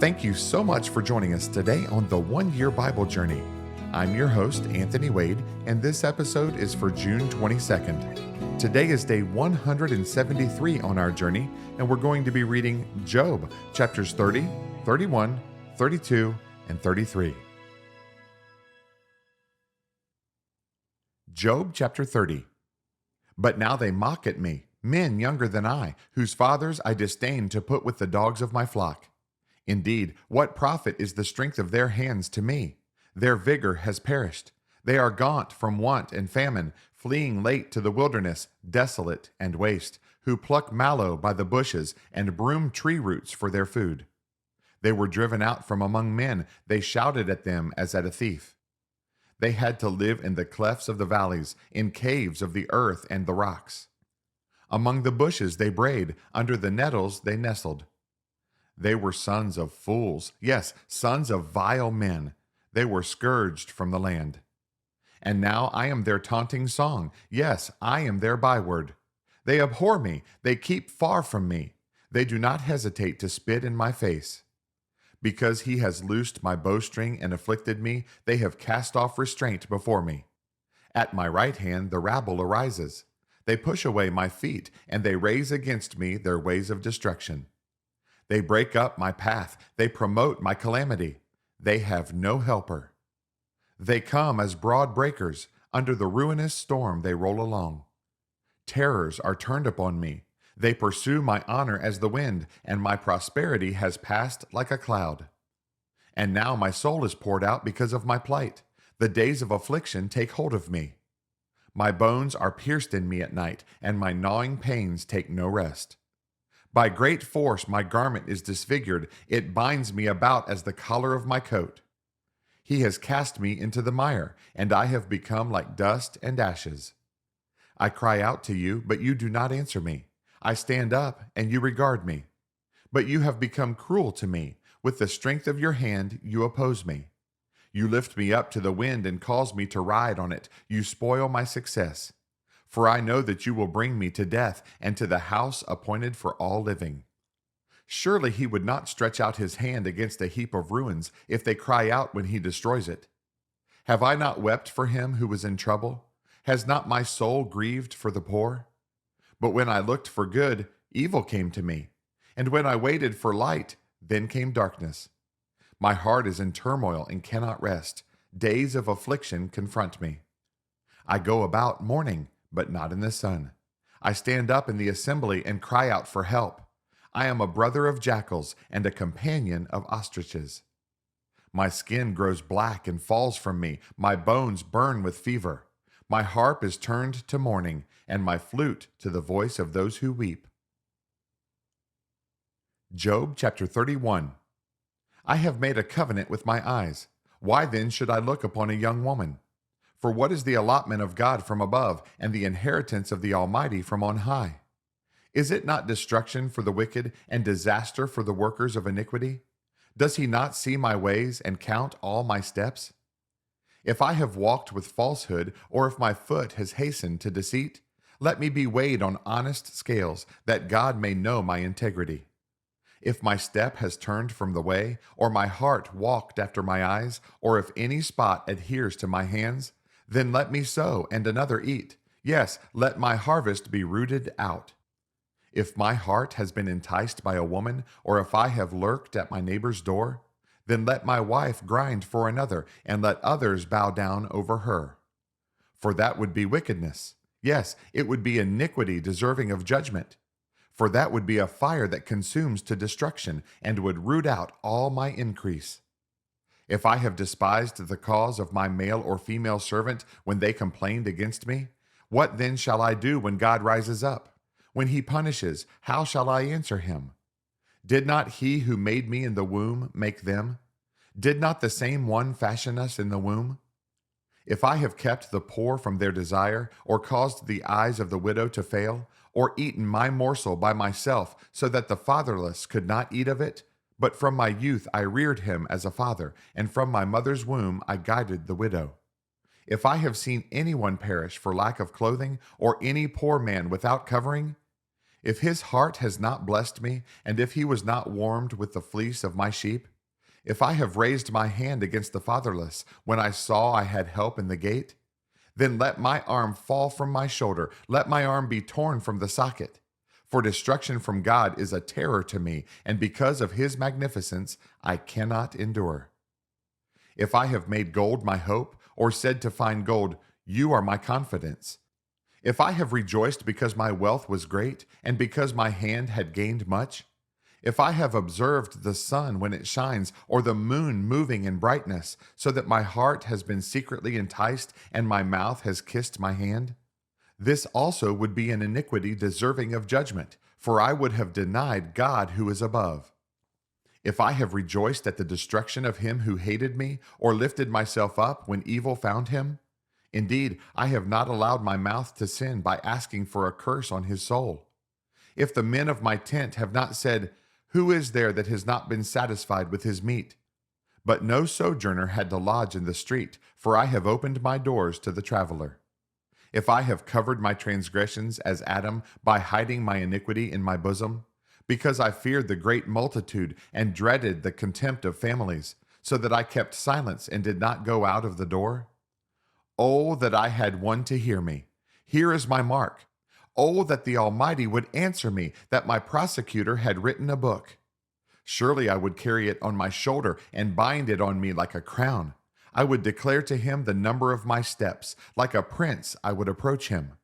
Thank you so much for joining us today on the 1 Year Bible Journey. I'm your host, Anthony Wade, and this episode is for June 22nd. Today is day 173 on our journey, and we're going to be reading Job, chapters 30, 31, 32, and 33. Job chapter 30. But now they mock at me, men younger than I, whose fathers I disdain to put with the dogs of my flock. Indeed, what profit is the strength of their hands to me? Their vigor has perished. They are gaunt from want and famine, fleeing late to the wilderness, desolate and waste, who pluck mallow by the bushes and broom tree roots for their food. They were driven out from among men. They shouted at them as at a thief. They had to live in the clefts of the valleys, in caves of the earth and the rocks. Among the bushes they brayed, under the nettles they nestled. They were sons of fools, yes, sons of vile men. They were scourged from the land. And now I am their taunting song. Yes, I am their byword. They abhor me. They keep far from me. They do not hesitate to spit in my face. Because he has loosed my bowstring and afflicted me, they have cast off restraint before me. At my right hand the rabble arises. They push away my feet, and they raise against me their ways of destruction. They break up my path. They promote my calamity. They have no helper. They come as broad breakers. Under the ruinous storm they roll along. Terrors are turned upon me. They pursue my honor as the wind, and my prosperity has passed like a cloud. And now my soul is poured out because of my plight. The days of affliction take hold of me. My bones are pierced in me at night, and my gnawing pains take no rest. By great force my garment is disfigured. It binds me about as the collar of my coat. He has cast me into the mire, and I have become like dust and ashes. I cry out to you, but you do not answer me. I stand up, and you regard me. But you have become cruel to me. With the strength of your hand you oppose me. You lift me up to the wind and cause me to ride on it. You spoil my success. For I know that you will bring me to death and to the house appointed for all living. Surely he would not stretch out his hand against a heap of ruins if they cry out when he destroys it. Have I not wept for him who was in trouble? Has not my soul grieved for the poor? But when I looked for good, evil came to me. And when I waited for light, then came darkness. My heart is in turmoil and cannot rest. Days of affliction confront me. I go about mourning, but not in the sun. I stand up in the assembly and cry out for help. I am a brother of jackals and a companion of ostriches. My skin grows black and falls from me. My bones burn with fever. My harp is turned to mourning, and my flute to the voice of those who weep. Job chapter 31. I have made a covenant with my eyes. Why then should I look upon a young woman? For what is the allotment of God from above, and the inheritance of the Almighty from on high? Is it not destruction for the wicked, and disaster for the workers of iniquity? Does he not see my ways, and count all my steps? If I have walked with falsehood, or if my foot has hastened to deceit, let me be weighed on honest scales, that God may know my integrity. If my step has turned from the way, or my heart walked after my eyes, or if any spot adheres to my hands, then let me sow and another eat. Yes, let my harvest be rooted out. If my heart has been enticed by a woman, or if I have lurked at my neighbor's door, then let my wife grind for another, and let others bow down over her. For that would be wickedness. Yes, it would be iniquity deserving of judgment. For that would be a fire that consumes to destruction, and would root out all my increase. If I have despised the cause of my male or female servant when they complained against me, what then shall I do when God rises up? When he punishes, how shall I answer him? Did not he who made me in the womb make them? Did not the same one fashion us in the womb? If I have kept the poor from their desire, or caused the eyes of the widow to fail, or eaten my morsel by myself, so that the fatherless could not eat of it, but from my youth I reared him as a father, and from my mother's womb I guided the widow. If I have seen anyone perish for lack of clothing, or any poor man without covering, if his heart has not blessed me, and if he was not warmed with the fleece of my sheep, If I have raised my hand against the fatherless, when I saw I had help in the gate, then let my arm fall from my shoulder, let my arm be torn from the socket. For destruction from God is a terror to me, and because of his magnificence I cannot endure. If I have made gold my hope, or said to find gold, you are my confidence. If I have rejoiced because my wealth was great, and because my hand had gained much, if I have observed the sun when it shines, or the moon moving in brightness, so that my heart has been secretly enticed, and my mouth has kissed my hand, this also would be an iniquity deserving of judgment, for I would have denied God who is above. If I have rejoiced at the destruction of him who hated me, or lifted myself up when evil found him, indeed, I have not allowed my mouth to sin by asking for a curse on his soul. If the men of my tent have not said, who is there that has not been satisfied with his meat? But no sojourner had to lodge in the street, for I have opened my doors to the traveler. If I have covered my transgressions as Adam by hiding my iniquity in my bosom, because I feared the great multitude and dreaded the contempt of families, so that I kept silence and did not go out of the door? Oh, that I had one to hear me. Here is my mark. Oh, that the Almighty would answer me, that my prosecutor had written a book. Surely I would carry it on my shoulder and bind it on me like a crown. I would declare to him the number of my steps. Like a prince, I would approach him.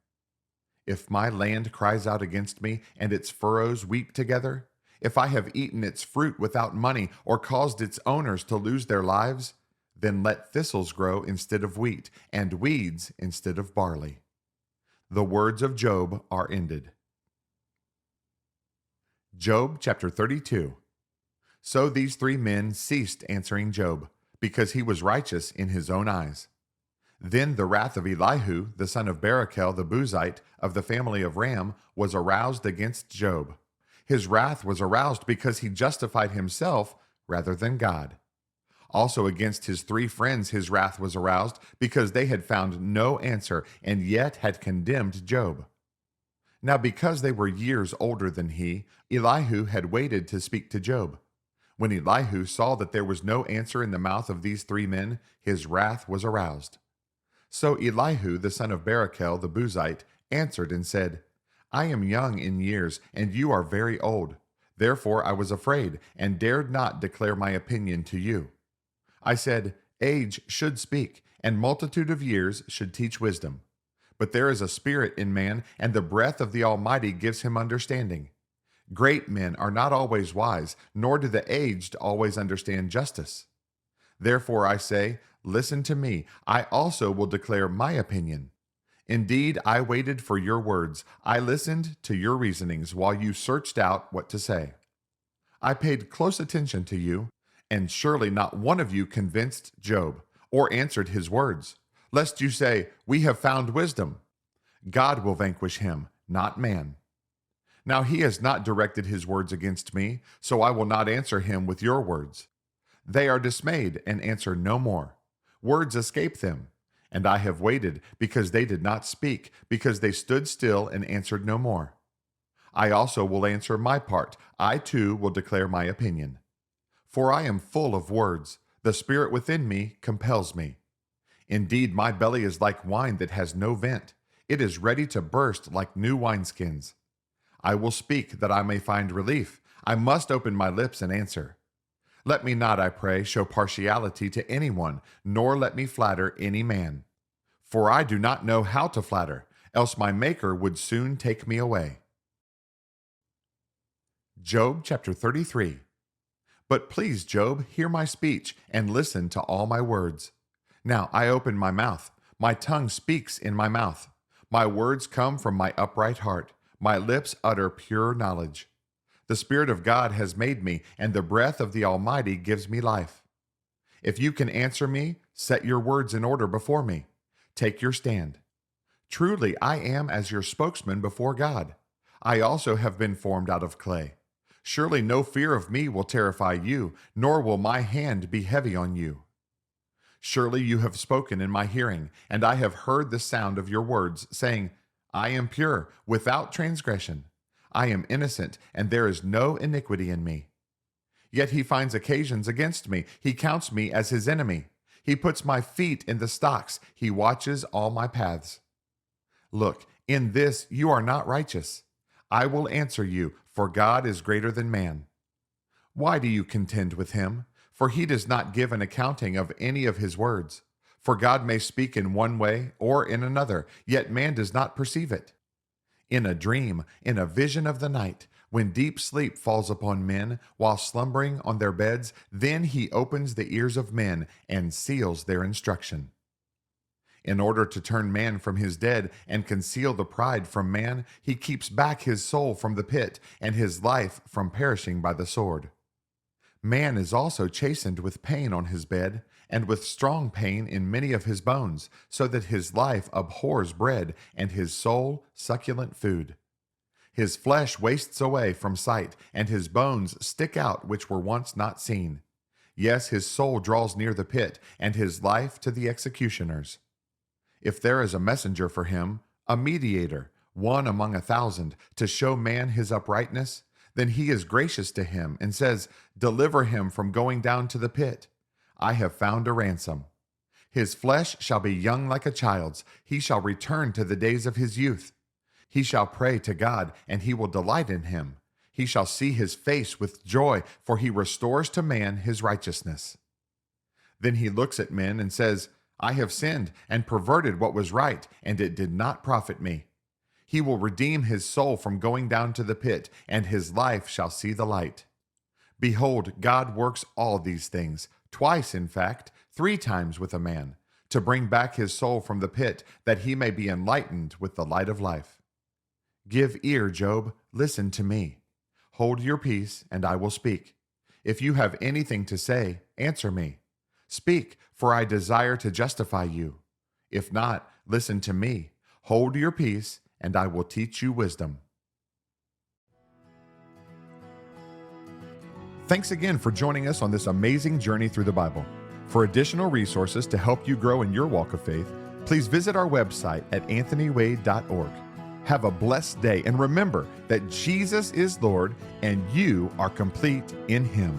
If my land cries out against me and its furrows weep together, if I have eaten its fruit without money or caused its owners to lose their lives, then let thistles grow instead of wheat and weeds instead of barley. The words of Job are ended. Job chapter 32. So these three men ceased answering Job, because he was righteous in his own eyes. Then the wrath of Elihu, the son of Barachel the Buzite, of the family of Ram, was aroused against Job. His wrath was aroused because he justified himself rather than God. Also against his three friends his wrath was aroused, because they had found no answer, and yet had condemned Job. Now because they were years older than he, Elihu had waited to speak to Job. When Elihu saw that there was no answer in the mouth of these three men, his wrath was aroused. So Elihu the son of Barachel the Buzite answered and said, I am young in years, and you are very old. Therefore I was afraid, and dared not declare my opinion to you. I said, age should speak, and multitude of years should teach wisdom. But there is a spirit in man, and the breath of the Almighty gives him understanding. Great men are not always wise, nor do the aged always understand justice. Therefore I say, listen to me, I also will declare my opinion. Indeed, I waited for your words, I listened to your reasonings while you searched out what to say. I paid close attention to you, and surely not one of you convinced Job, or answered his words, lest you say, we have found wisdom. God will vanquish him, not man. Now he has not directed his words against me, so I will not answer him with your words. They are dismayed and answer no more. Words escape them, and I have waited, because they did not speak, because they stood still and answered no more. I also will answer my part, I too will declare my opinion. For I am full of words, the spirit within me compels me. Indeed, my belly is like wine that has no vent. It is ready to burst like new wineskins. I will speak that I may find relief. I must open my lips and answer. Let me not, I pray, show partiality to anyone, nor let me flatter any man. For I do not know how to flatter, else my Maker would soon take me away. Job chapter 33. But please, Job, hear my speech, and listen to all my words. Now I open my mouth, my tongue speaks in my mouth. My words come from my upright heart, my lips utter pure knowledge. The Spirit of God has made me, and the breath of the Almighty gives me life. If you can answer me, set your words in order before me. Take your stand. Truly, I am as your spokesman before God. I also have been formed out of clay. Surely no fear of me will terrify you, nor will my hand be heavy on you. Surely you have spoken in my hearing, and I have heard the sound of your words, saying, I am pure, without transgression. I am innocent, and there is no iniquity in me. Yet he finds occasions against me. He counts me as his enemy. He puts my feet in the stocks. He watches all my paths. Look, in this you are not righteous. I will answer you, for God is greater than man. Why do you contend with him? For he does not give an accounting of any of his words. For God may speak in one way or in another, yet man does not perceive it. In a dream, in a vision of the night, when deep sleep falls upon men while slumbering on their beds, then he opens the ears of men and seals their instruction. In order to turn man from his dead and conceal the pride from man, he keeps back his soul from the pit and his life from perishing by the sword. Man is also chastened with pain on his bed, and with strong pain in many of his bones, so that his life abhors bread, and his soul succulent food. His flesh wastes away from sight, and his bones stick out which were once not seen. Yes, his soul draws near the pit, and his life to the executioners. If there is a messenger for him, a mediator, one among 1,000, to show man his uprightness, then he is gracious to him and says, "Deliver him from going down to the pit. I have found a ransom. His flesh shall be young like a child's. He shall return to the days of his youth. He shall pray to God, and he will delight in him. He shall see his face with joy, for he restores to man his righteousness." Then he looks at men and says, "I have sinned and perverted what was right, and it did not profit me." He will redeem his soul from going down to the pit, and his life shall see the light. Behold, God works all these things, twice in fact, 3 times with a man, to bring back his soul from the pit, that he may be enlightened with the light of life. Give ear, Job, listen to me. Hold your peace, and I will speak. If you have anything to say, answer me. Speak, for I desire to justify you. If not, listen to me. Hold your peace, and I will teach you wisdom. Thanks again for joining us on this amazing journey through the Bible. For additional resources to help you grow in your walk of faith, please visit our website at anthonywade.org. Have a blessed day, and remember that Jesus is Lord and you are complete in Him.